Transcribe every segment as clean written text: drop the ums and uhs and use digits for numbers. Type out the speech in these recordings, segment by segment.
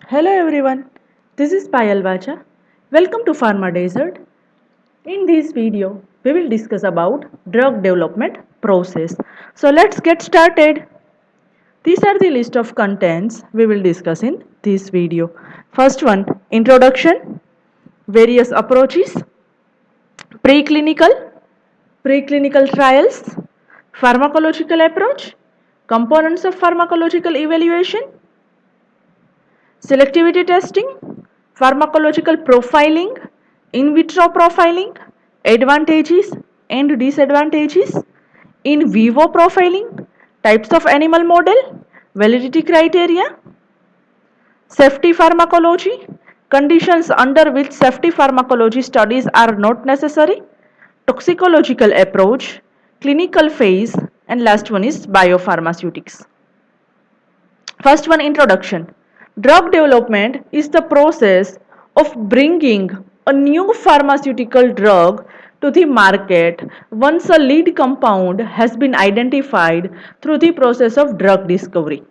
Hello everyone, this is Payal Vacha. Welcome to Pharma Desert. In this video, we will discuss about drug development process. So let's get started. These are the list of contents we will discuss in this video. First one, introduction, various approaches, preclinical, preclinical trials, pharmacological approach, components of pharmacological evaluation, selectivity testing, pharmacological profiling, in vitro profiling, advantages and disadvantages, in vivo profiling, types of animal model, validity criteria, safety pharmacology, conditions under which safety pharmacology studies are not necessary, toxicological approach, clinical phase, and last one is biopharmaceutics. First one, introduction. Drug development is the process of bringing a new pharmaceutical drug to the market once a lead compound has been identified through the process of drug discovery.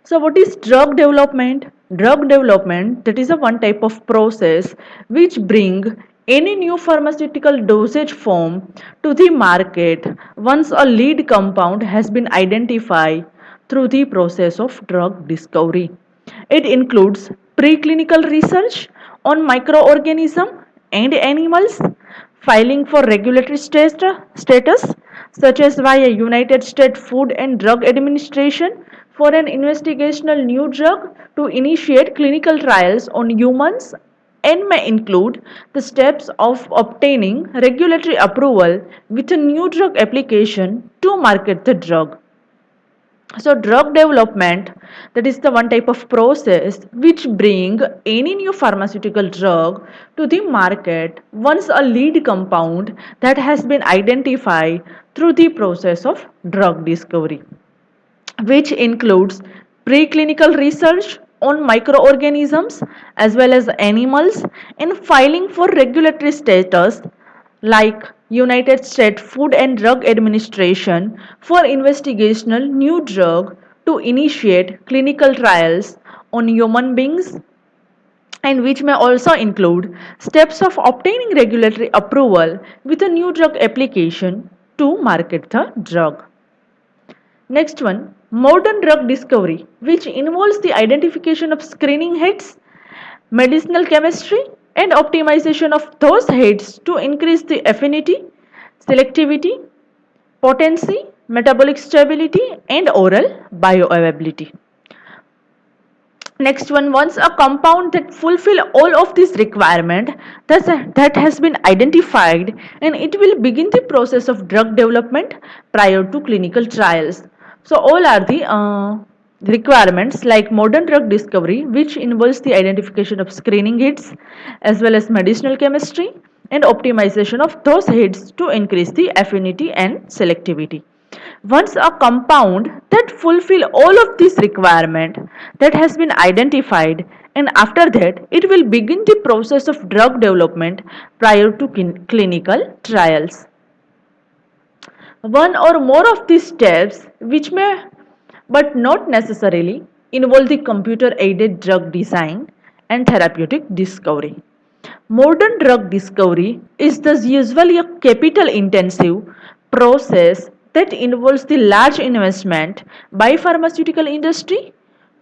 So what is drug development? Drug development, that is a one type of process which bring any new pharmaceutical dosage form to the market once a lead compound has been identified through the process of drug discovery. It includes preclinical research on microorganisms and animals, filing for regulatory status such as via United States Food and Drug Administration for an investigational new drug to initiate clinical trials on humans and may include the steps of obtaining regulatory approval with a new drug application to market the drug. So drug development, that is the one type of process which bring any new pharmaceutical drug to the market once a lead compound that has been identified through the process of drug discovery, which includes preclinical research on microorganisms as well as animals and filing for regulatory status like United States Food and Drug Administration for investigational new drug to initiate clinical trials on human beings, and which may also include steps of obtaining regulatory approval with a new drug application to market the drug. Next one, modern drug discovery, which involves the identification of screening hits, medicinal chemistry, and optimization of those hits to increase the affinity, selectivity, potency, metabolic stability, and oral bioavailability. Next one, once a compound that fulfill all of these requirement that has been identified, and it will begin the process of drug development prior to clinical trials. So all are the requirements like modern drug discovery, which involves the identification of screening hits as well as medicinal chemistry and optimization of those hits to increase the affinity and selectivity. Once a compound that fulfill all of these requirement that has been identified, and after that it will begin the process of drug development prior to clinical trials. One or more of these steps, which may but not necessarily involve the computer aided drug design and therapeutic discovery. Modern drug discovery is thus usually a capital intensive process that involves the large investment by pharmaceutical industry,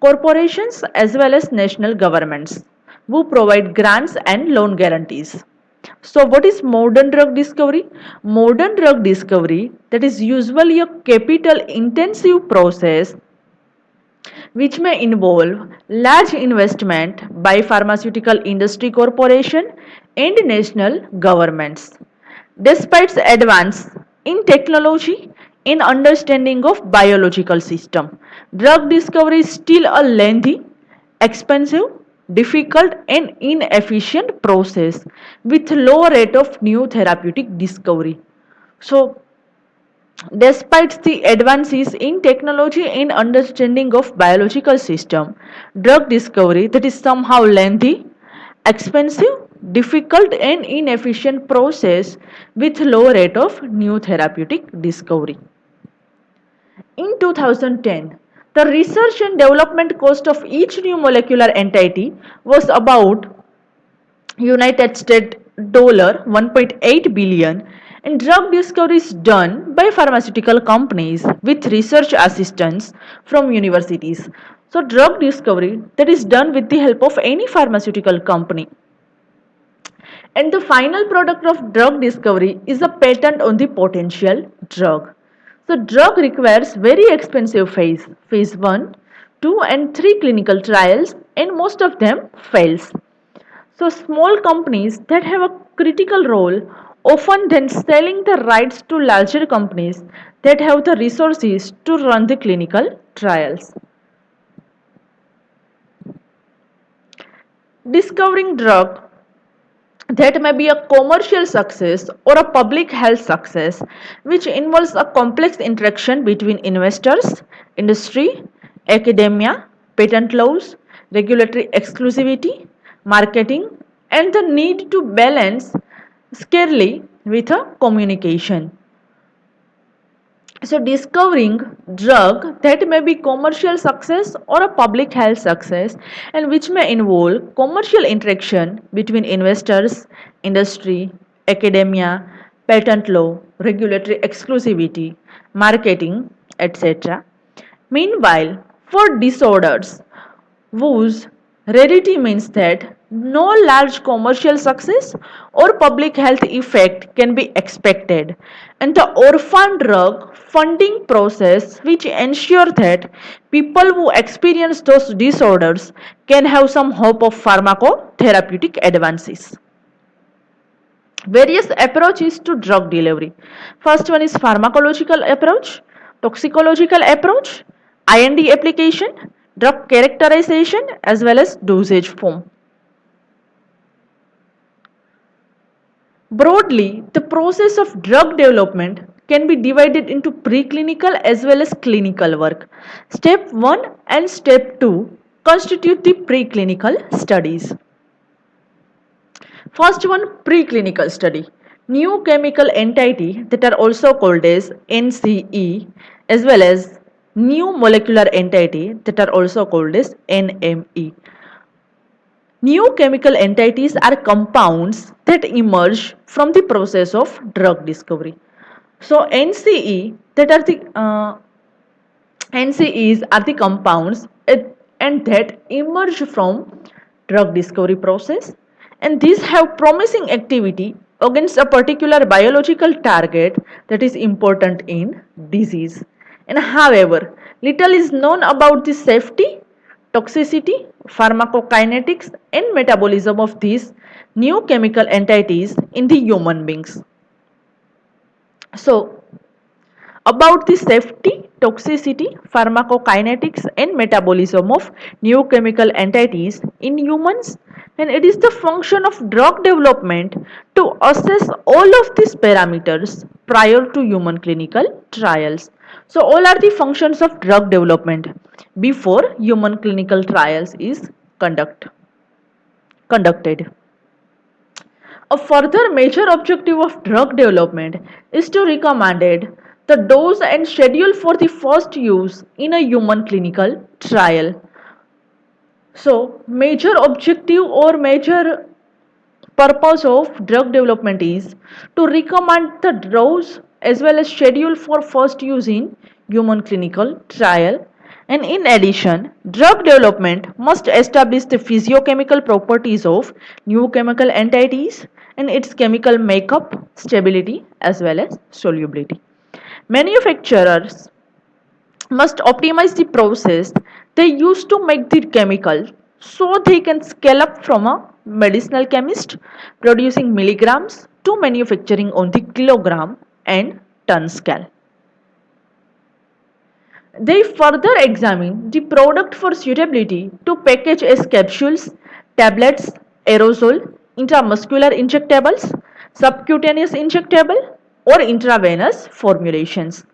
corporations as well as national governments who provide grants and loan guarantees. So what is modern drug discovery? Modern drug discovery, that is usually a capital intensive process which may involve large investment by pharmaceutical industry corporation and national governments. Despite advance in technology in understanding of biological system, drug discovery is still a lengthy, expensive, difficult and inefficient process with low rate of new therapeutic discovery. So despite the advances in technology and understanding of biological system, drug discovery, that is somehow lengthy, expensive, difficult and inefficient process with low rate of new therapeutic discovery. In 2010, The research and development cost of each new molecular entity was about United States dollar 1.8 billion, and drug discoveries done by pharmaceutical companies with research assistance from universities. So drug discovery that is done with the help of any pharmaceutical company. And the final product of drug discovery is a patent on the potential drug. So drug requires very expensive phase 1, 2 and 3 clinical trials, and most of them fails. So small companies that have a critical role often then selling the rights to larger companies that have the resources to run the clinical trials. Discovering drug that may be a commercial success or a public health success, which involves a complex interaction between investors, industry, academia, patent laws, regulatory exclusivity, marketing, and the need to balance scarcely with a communication. So discovering drug that may be commercial success or a public health success and which may involve commercial interaction between investors, industry, academia, patent law, regulatory exclusivity, marketing, etc. Meanwhile, for disorders whose rarity means that no large commercial success or public health effect can be expected, and the orphan drug funding process which ensure that people who experience those disorders can have some hope of pharmacotherapeutic advances. Various approaches to drug delivery. First one is pharmacological approach, toxicological approach, IND application, drug characterization as well as dosage form. Broadly, the process of drug development can be divided into preclinical as well as clinical work. Step 1 and step 2 constitute the preclinical studies. First one, preclinical study. New chemical entity that are also called as NCE as well as new molecular entity that are also called as NME. New chemical entities are compounds that emerge from the process of drug discovery. So NCEs are the compounds and that emerge from drug discovery process, and these have promising activity against a particular biological target that is important in disease. And however, little is known about the safety, toxicity, pharmacokinetics and metabolism of these new chemical entities in the human beings. So about the safety, toxicity, pharmacokinetics and metabolism of new chemical entities in humans, and it is the function of drug development to assess all of these parameters prior to human clinical trials. So all are the functions of drug development before human clinical trials is conducted. A further major objective of drug development is to recommend the dose and schedule for the first use in a human clinical trial. So, major objective or major purpose of drug development is to recommend the dose as well as schedule for first use in human clinical trial. And in addition, drug development must establish the physiochemical properties of new chemical entities and its chemical makeup, stability as well as solubility. Manufacturers must optimize the process they use to make the chemical so they can scale up from a medicinal chemist producing milligrams to manufacturing on the kilogram and ton scale. They further examine the product for suitability to package as capsules, tablets, aerosol, intramuscular injectables, subcutaneous injectable, or intravenous formulations.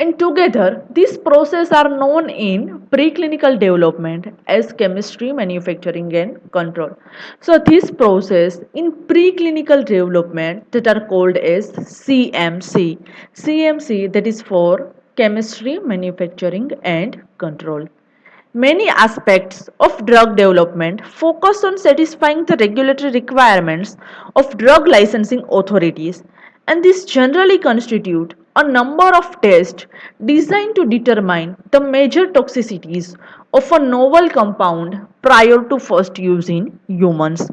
And together, these processes are known in preclinical development as chemistry, manufacturing, and control. So, this process in preclinical development that are called as CMC. CMC that is for chemistry, manufacturing, and control. Many aspects of drug development focus on satisfying the regulatory requirements of drug licensing authorities, and these generally constitute a number of tests designed to determine the major toxicities of a novel compound prior to first use in humans.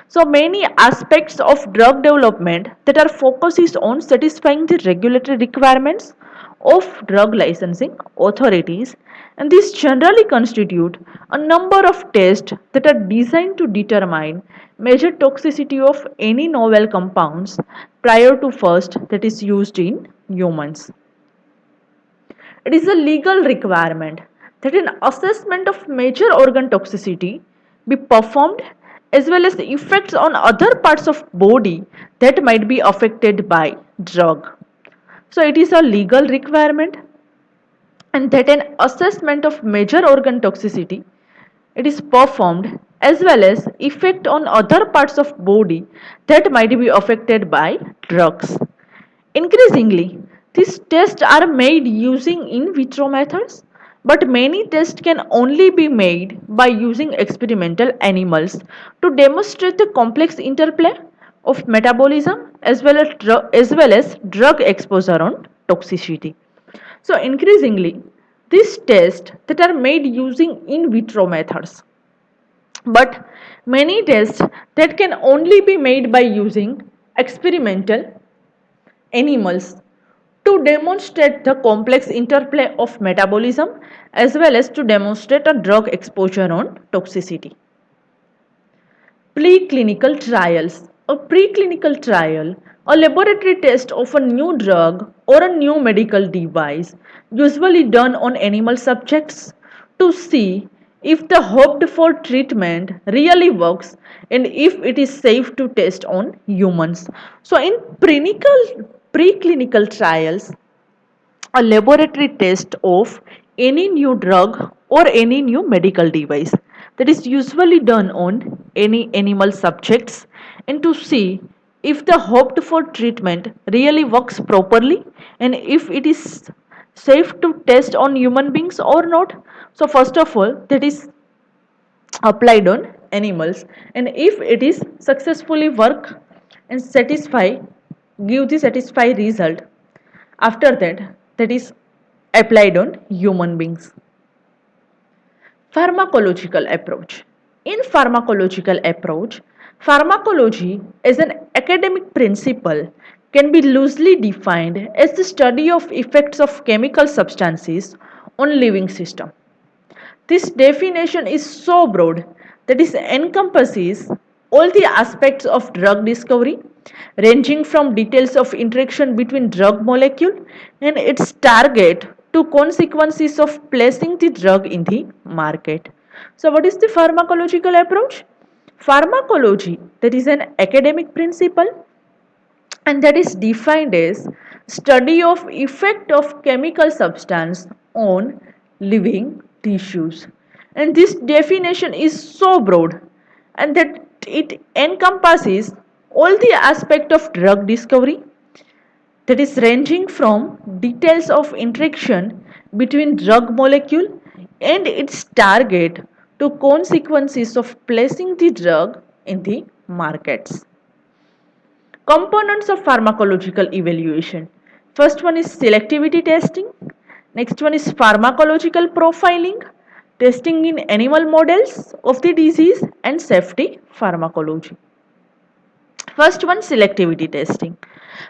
So many aspects of drug development that are focused is on satisfying the regulatory requirements of drug licensing authorities, and these generally constitute a number of tests that are designed to determine major toxicity of any novel compounds prior to first that is used in humans. It is a legal requirement that an assessment of major organ toxicity be performed as well as the effects on other parts of body that might be affected by drug. So it is a legal requirement and that an assessment of major organ toxicity it is performed as well as effect on other parts of body that might be affected by drugs. Increasingly, these tests are made using in vitro methods, but many tests can only be made by using experimental animals to demonstrate the complex interplay of metabolism as well as drug exposure on toxicity. So increasingly, these tests that are made using in vitro methods, but many tests that can only be made by using experimental animals to demonstrate the complex interplay of metabolism as well as to demonstrate a drug exposure on toxicity. Preclinical trials. A preclinical trial, a laboratory test of a new drug or a new medical device, usually done on animal subjects to see if the hoped for treatment really works and if it is safe to test on humans. So, in preclinical trials, a laboratory test of any new drug or any new medical device that is usually done on any animal subjects and to see if the hoped for treatment really works properly and if it is safe to test on human beings or not. So first of all that is applied on animals, and if it is successfully work and satisfy give the satisfied result, after that that is applied on human beings. Pharmacological approach. In pharmacological approach, pharmacology as an academic principle can be loosely defined as the study of effects of chemical substances on living system. This definition is so broad that it encompasses all the aspects of drug discovery, ranging from details of interaction between drug molecule and its target to consequences of placing the drug in the market. So, what is the pharmacological approach? Pharmacology, that is an academic principle and that is defined as study of effect of chemical substance on living tissues, and this definition is so broad and that it encompasses all the aspect of drug discovery, that is ranging from details of interaction between drug molecule and its target to consequences of placing the drug in the markets. Components of pharmacological evaluation. First one is selectivity testing. Next one is pharmacological profiling, testing in animal models of the disease, and safety pharmacology. First one, selectivity testing.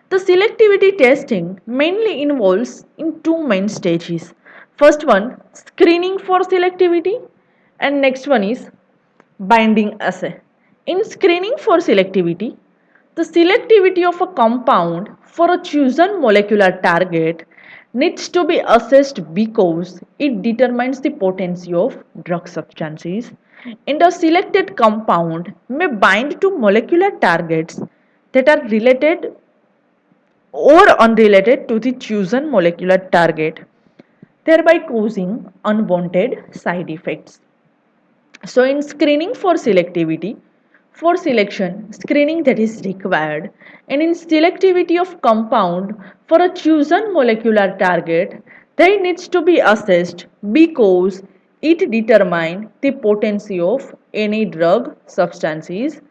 The selectivity testing mainly involves in two main stages. First one, screening for selectivity, and next one is binding assay. In screening for selectivity, the selectivity of a compound for a chosen molecular target needs to be assessed because it determines the potency of drug substances, and a selected compound may bind to molecular targets that are related or unrelated to the chosen molecular target, thereby causing unwanted side effects. So, in screening for selectivity, for selection, screening that is required, and in selectivity of compound for a chosen molecular target, They needs to be assessed because it determines the potency of any drug substances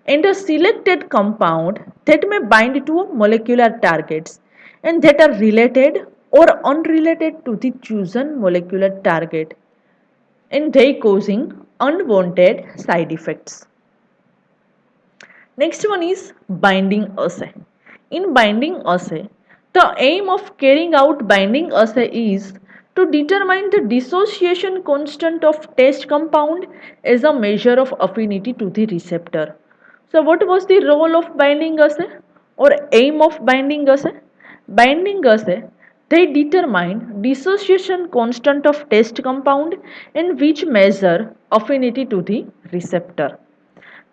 and a selected compound that may bind to molecular targets and that are related or unrelated to the chosen molecular target and they causing unwanted side effects. Next one is binding assay. In binding assay, the aim of carrying out binding assay is to determine the dissociation constant of test compound as a measure of affinity to the receptor. So what was the role of binding assay or aim of binding assay? Binding assay, they determine dissociation constant of test compound and which measure affinity to the receptor.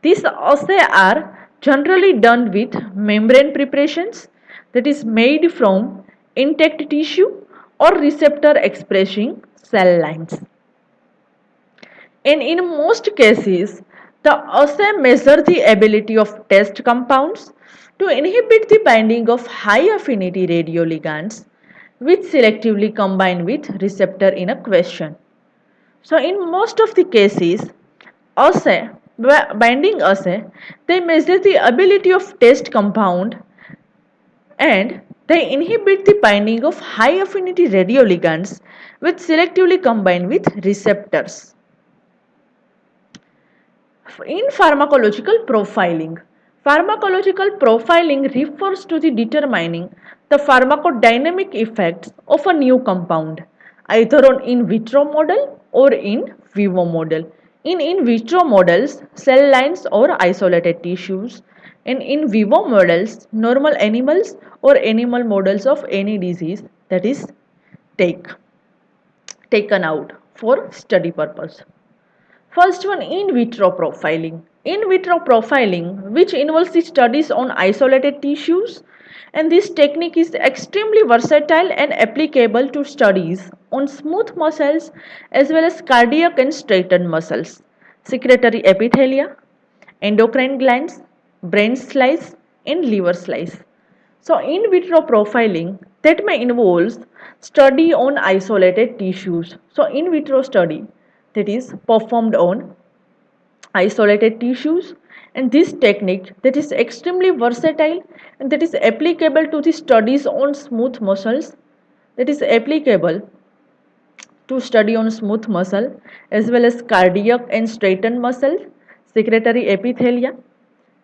These assay are generally done with membrane preparations that is made from intact tissue or receptor expressing cell lines. And in most cases, the assay measure the ability of test compounds to inhibit the binding of high affinity radioligands which selectively combine with receptor in a question. So in most of the cases, assay, binding assay, they measure the ability of test compound and they inhibit the binding of high affinity radioligands which selectively combine with receptors. In pharmacological profiling refers to the determining the pharmacodynamic effects of a new compound, either on in vitro model or in vivo model. In vitro models, cell lines or isolated tissues. In vivo models, normal animals or animal models of any disease that is take, taken out for study purpose. First one, in vitro profiling. In vitro profiling, which involves the studies on isolated tissues, and this technique is extremely versatile and applicable to studies on smooth muscles as well as cardiac and straightened muscles, secretory epithelia, endocrine glands, brain slice, and liver slice. So, in vitro profiling that may involves study on isolated tissues. So, in vitro study that is performed on isolated tissues and this technique that is extremely versatile and that is applicable to the studies on smooth muscles that is applicable to study on smooth muscle as well as cardiac and straightened muscle, secretory epithelia,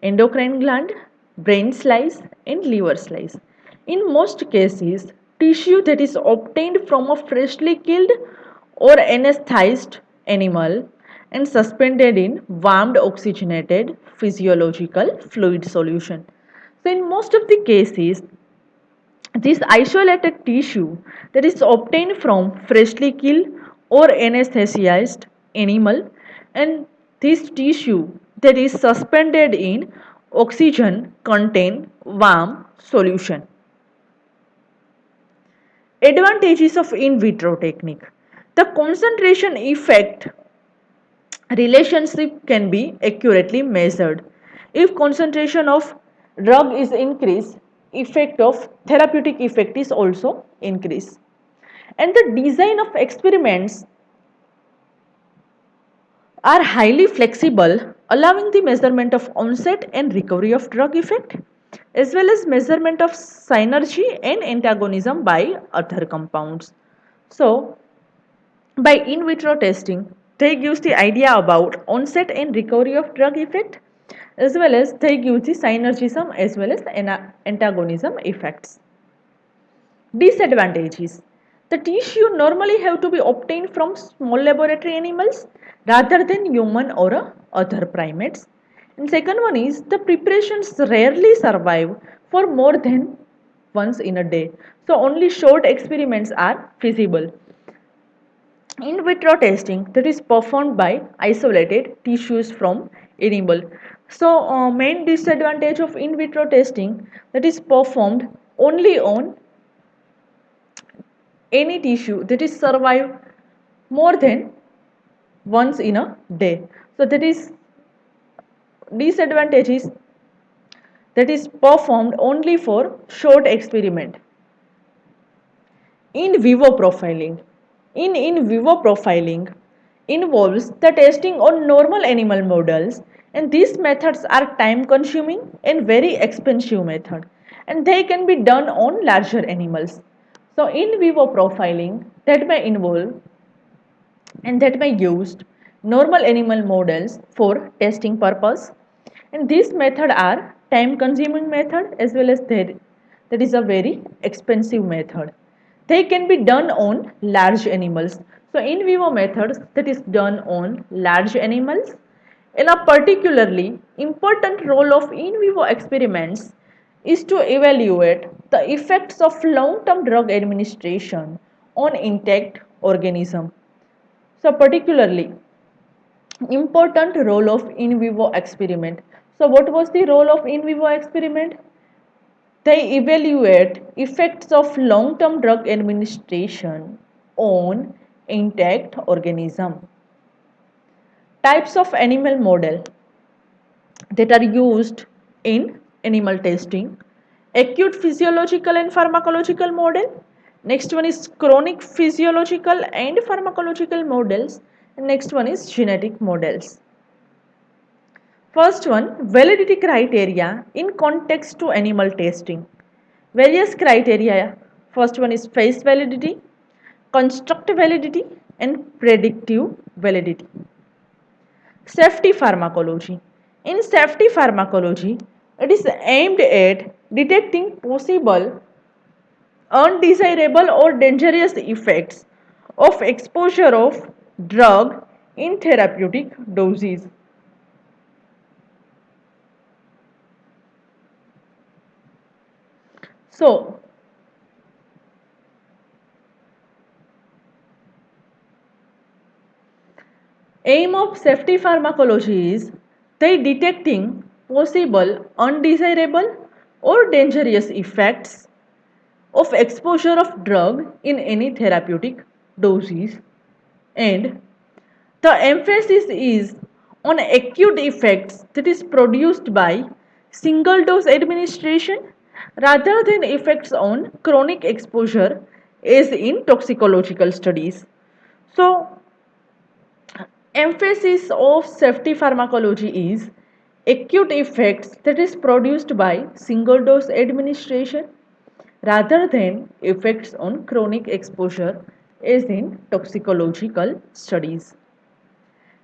endocrine gland, brain slice, and liver slice. In most cases, tissue that is obtained from a freshly killed or anesthetized animal and suspended in warmed oxygenated physiological fluid solution. So, in most of the cases, this isolated tissue that is obtained from freshly killed or anesthetized animal and this tissue that is suspended in oxygen contain warm solution. Advantages of in vitro technique. The concentration effect relationship can be accurately measured. If concentration of drug is increased, effect of therapeutic effect is also increased. And the design of experiments are highly flexible, allowing the measurement of onset and recovery of drug effect, as well as measurement of synergy and antagonism by other compounds. So, by in vitro testing, they gives the idea about onset and recovery of drug effect, as well as they give the synergism as well as antagonism effects. Disadvantages. The tissue normally have to be obtained from small laboratory animals rather than human or other primates. And second one is the preparations rarely survive for more than once in a day. So only short experiments are feasible. In vitro testing that is performed by isolated tissues from animal. So main disadvantage of in vitro testing that is performed only on any tissue that is survive more than once in a day. So that is disadvantages that is performed only for short experiment. In vivo profiling. In vivo profiling involves the testing on normal animal models, and these methods are time consuming and very expensive method, and they can be done on larger animals. So in vivo profiling that may involve and that may used normal animal models for testing purpose, and these method are time consuming method as well as that is a very expensive method. They can be done on large animals. So in vivo methods that is done on large animals, and a particularly important role of in vivo experiments is to evaluate the effects of long term drug administration on intact organism. So particularly important role of in vivo experiment. So what was the role of in vivo experiment? They evaluate effects of long-term drug administration on intact organism. Types of animal model that are used in animal testing: acute physiological and pharmacological model. Next one is chronic physiological and pharmacological models. Next one is genetic models. First one, validity criteria in context to animal testing. Various criteria. First one is face validity, construct validity, and predictive validity. Safety pharmacology. In safety pharmacology, it is aimed at detecting possible undesirable or dangerous effects of exposure of drug in therapeutic doses. So, aim of safety pharmacology is the detecting possible undesirable or dangerous effects of exposure of drug in any therapeutic doses, and the emphasis is on acute effects that is produced by single dose administration rather than effects on chronic exposure as in toxicological studies. So emphasis of safety pharmacology is acute effects that is produced by single dose administration rather than effects on chronic exposure as in toxicological studies.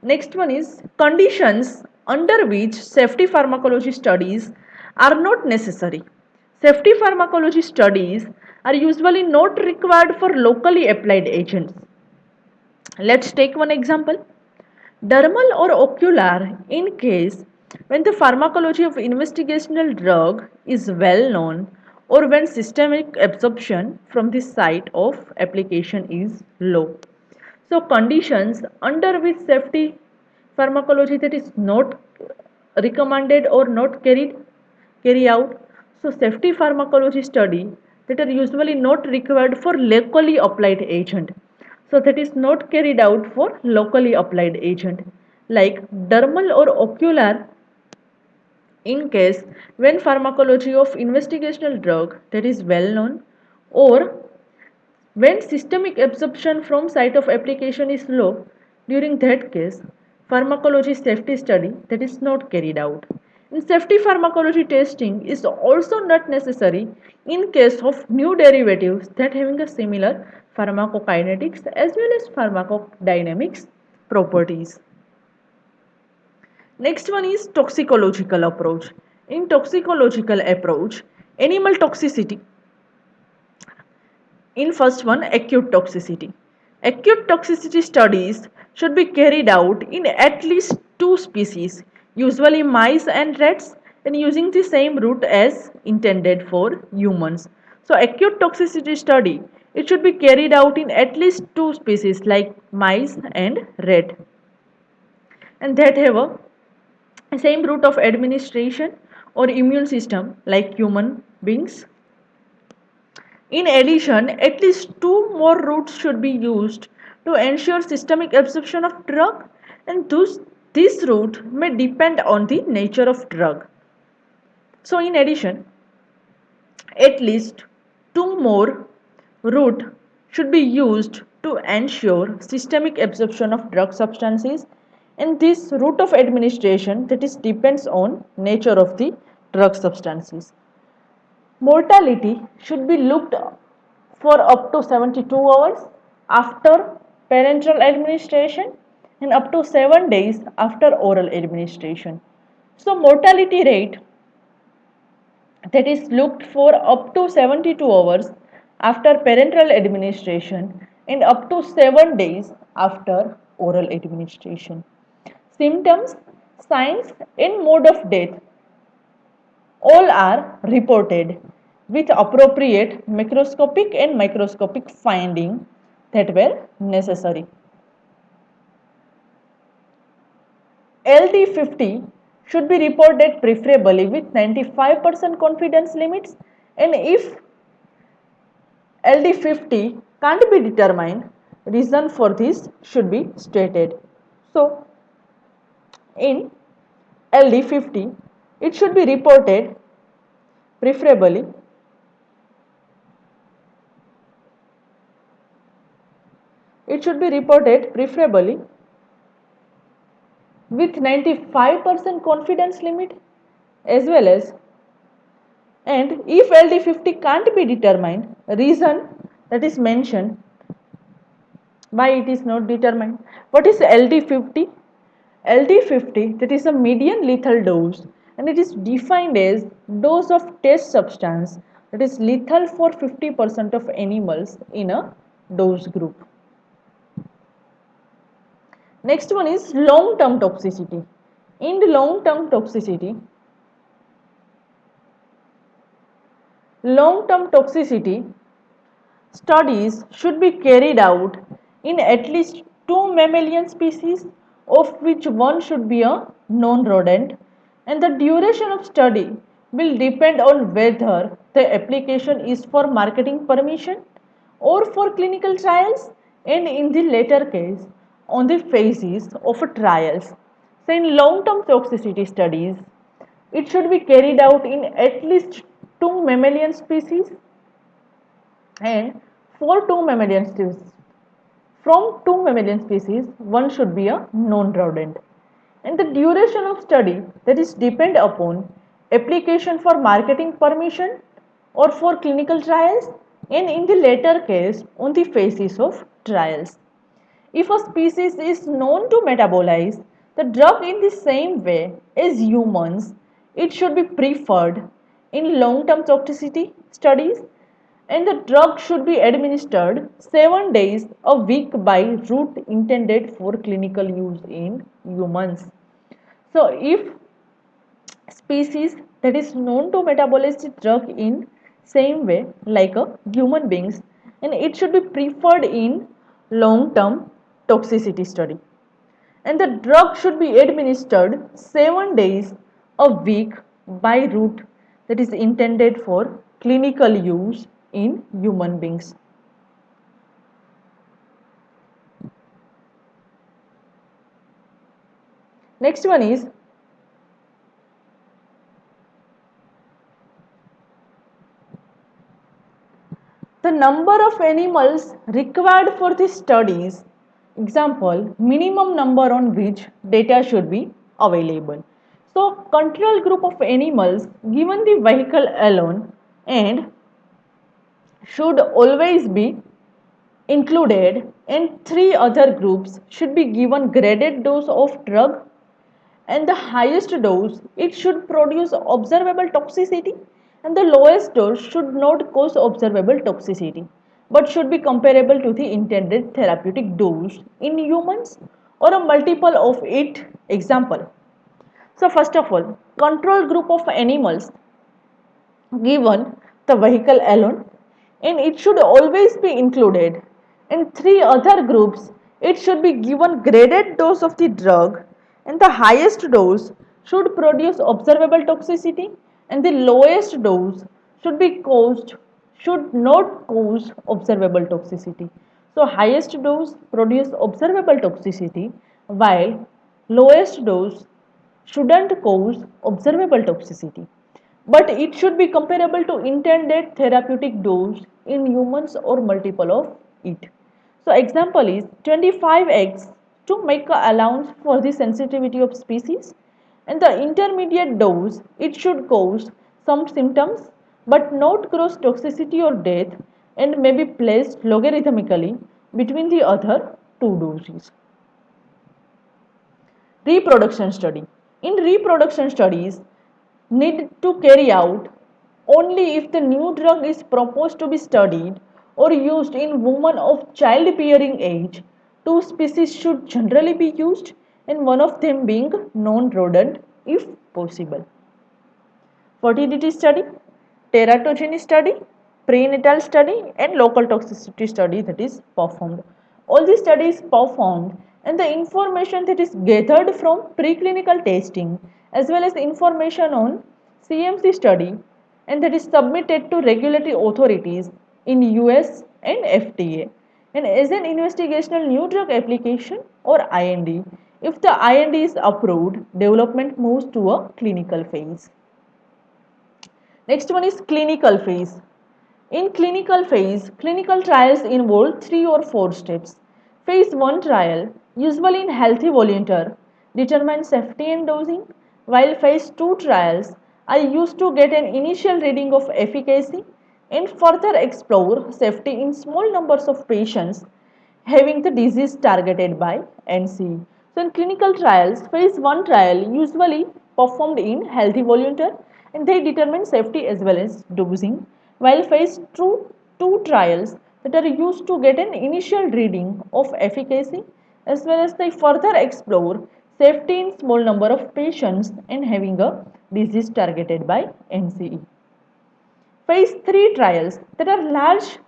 Next one is conditions under which safety pharmacology studies are not necessary. Safety pharmacology studies are usually not required for locally applied agents. Let's take one example. Dermal or ocular, in case when the pharmacology of investigational drug is well known or when systemic absorption from the site of application is low. So conditions under which safety pharmacology that is not recommended or not carry out. So safety pharmacology study that are usually not required for locally applied agent. So that is not carried out for locally applied agent like dermal or ocular, in case when pharmacology of investigational drug that is well known or when systemic absorption from site of application is low. During that case, pharmacology safety study that is not carried out. In safety pharmacology testing is also not necessary in case of new derivatives that having a similar pharmacokinetics as well as pharmacodynamics properties. Next one is toxicological approach. In toxicological approach, animal toxicity. In first one, acute toxicity. Acute toxicity studies should be carried out in at least two species, usually mice and rats, and using the same route as intended for humans. So acute toxicity study, it should be carried out in at least two species like mice and rat, and that have a same route of administration or immune system like human beings. In addition, at least two more routes should be used to ensure systemic absorption of drug, and this route may depend on the nature of drug. So in addition, at least two more route should be used to ensure systemic absorption of drug substances, and this route of administration that is depends on nature of the drug substances. Mortality should be looked for up to 72 hours after parenteral administration and up to 7 days after oral administration. So mortality rate that is looked for up to 72 hours after parenteral administration and up to 7 days after oral administration. Symptoms, signs and mode of death all are reported with appropriate macroscopic and microscopic finding that were necessary. LD50 should be reported preferably with 95% confidence limits, and if LD50 can't be determined, reason for this should be stated. So, in LD50, it should be reported preferably with 95% confidence limit as well as, and if LD50 can't be determined, reason that is mentioned why it is not determined. What is LD50? LD50 that is a median lethal dose, and it is defined as dose of test substance that is lethal for 50% of animals in a dose group. Next one is long-term toxicity. In the long-term toxicity, studies should be carried out in at least 2 mammalian species, of which one should be a non-rodent, and the duration of study will depend on whether the application is for marketing permission or for clinical trials, and in the latter case on the phases of trials. So in long-term toxicity studies, it should be carried out in at least 2 mammalian species, and for 2 mammalian species, from 2 mammalian species, one should be a non-rodent. And the duration of study that is depend upon application for marketing permission or for clinical trials, and in the latter case on the phases of trials. If a species is known to metabolize the drug in the same way as humans, it should be preferred in long-term toxicity studies, and the drug should be administered 7 days a week by route intended for clinical use in humans. So if species that is known to metabolize the drug in same way like a human beings, and it should be preferred in long term toxicity study, and the drug should be administered 7 days a week by route that is intended for clinical use in human beings. Next one is the number of animals required for the studies. Example, minimum number on which data should be available. So, control group of animals given the vehicle alone and should always be included, and 3 other groups should be given graded dose of drug, and the highest dose it should produce observable toxicity, and the lowest dose should not cause observable toxicity but should be comparable to the intended therapeutic dose in humans or a multiple of it. Example, so first of all, control group of animals given the vehicle alone, and it should always be included. In 3 other groups, it should be given graded dose of the drug, and the highest dose should produce observable toxicity, and the lowest dose should not cause observable toxicity. So highest dose produce observable toxicity while lowest dose shouldn't cause observable toxicity, but it should be comparable to intended therapeutic dose in humans or multiple of it. So example is 25 eggs to make a allowance for the sensitivity of species, and the intermediate dose it should cause some symptoms but not cause toxicity or death and may be placed logarithmically between the other two doses. Reproduction study. In reproduction studies, need to carry out only if the new drug is proposed to be studied or used in women of childbearing age. Two species should generally be used, and one of them being non-rodent if possible. Fertility study, teratogeny study, prenatal study, and local toxicity study that is performed. All these studies performed and the information that is gathered from preclinical testing as well as information on CMC study and that is submitted to regulatory authorities in US and FDA. And as an investigational new drug application or IND, if the IND is approved, development moves to a clinical phase. Next one is clinical phase. In clinical phase, clinical trials involve 3 or 4 steps. Phase 1 trial, usually in healthy volunteer, determines safety and dosing, while phase 2 trials are used to get an initial reading of efficacy and further explore safety in small numbers of patients having the disease targeted by NCE. So in clinical trials, phase 1 trial usually performed in healthy volunteer and they determine safety as well as dosing, while phase 2 trials that are used to get an initial reading of efficacy as well as they further explore safety in small number of patients and having a disease targeted by NCE. Phase 3 trials that are large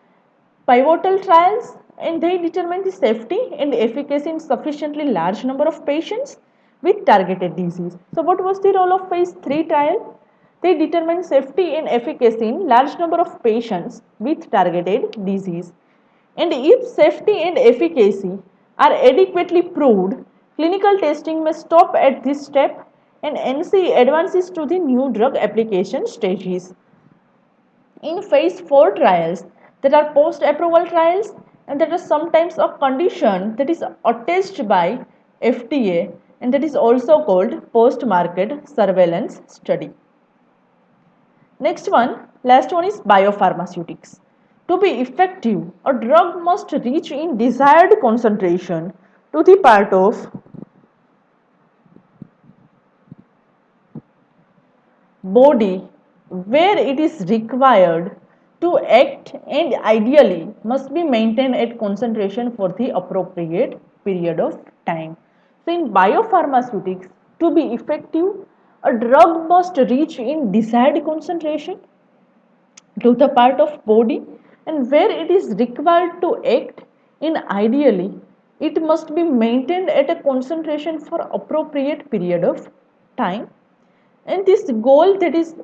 pivotal trials and they determine the safety and efficacy in sufficiently large number of patients with targeted disease. So what was the role of phase 3 trial? They determine safety and efficacy in large number of patients with targeted disease. And if safety and efficacy are adequately proved, clinical testing may stop at this step and NCE advances to the new drug application stages. In phase 4 trials that are post approval trials and that are sometimes a condition that is attached by FDA and that is also called post market surveillance study. Next one, last one is biopharmaceutics. To be effective, a drug must reach in desired concentration to the part of body where it is required to act and ideally must be maintained at concentration for the appropriate period of time. So in biopharmaceutics, to be effective, a drug must reach in desired concentration to the part of body and where it is required to act in ideally it must be maintained at a concentration for appropriate period of time, and this goal that is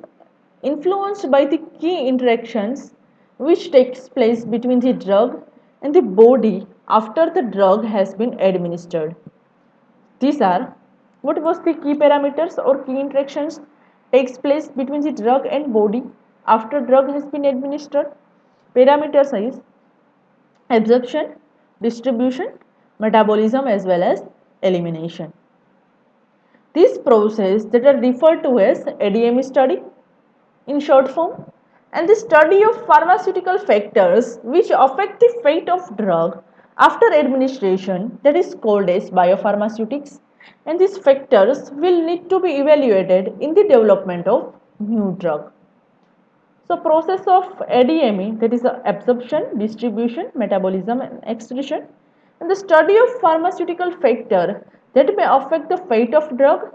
influenced by the key interactions which takes place between the drug and the body after the drug has been administered. These are what was the key parameters or key interactions takes place between the drug and body after drug has been administered. Parameters is absorption, distribution, metabolism as well as elimination. This process that are referred to as ADME study in short form, and the study of pharmaceutical factors which affect the fate of drug after administration that is called as biopharmaceutics, and these factors will need to be evaluated in the development of new drug. So process of ADME that is absorption, distribution, metabolism and excretion, and the study of pharmaceutical factor that may affect the fate of drug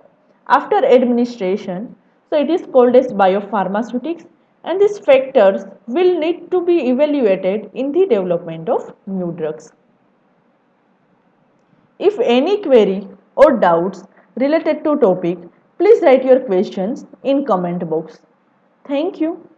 after administration. So it is called as biopharmaceutics and these factors will need to be evaluated in the development of new drugs. If any query or doubts related to topic, please write your questions in comment box. Thank you.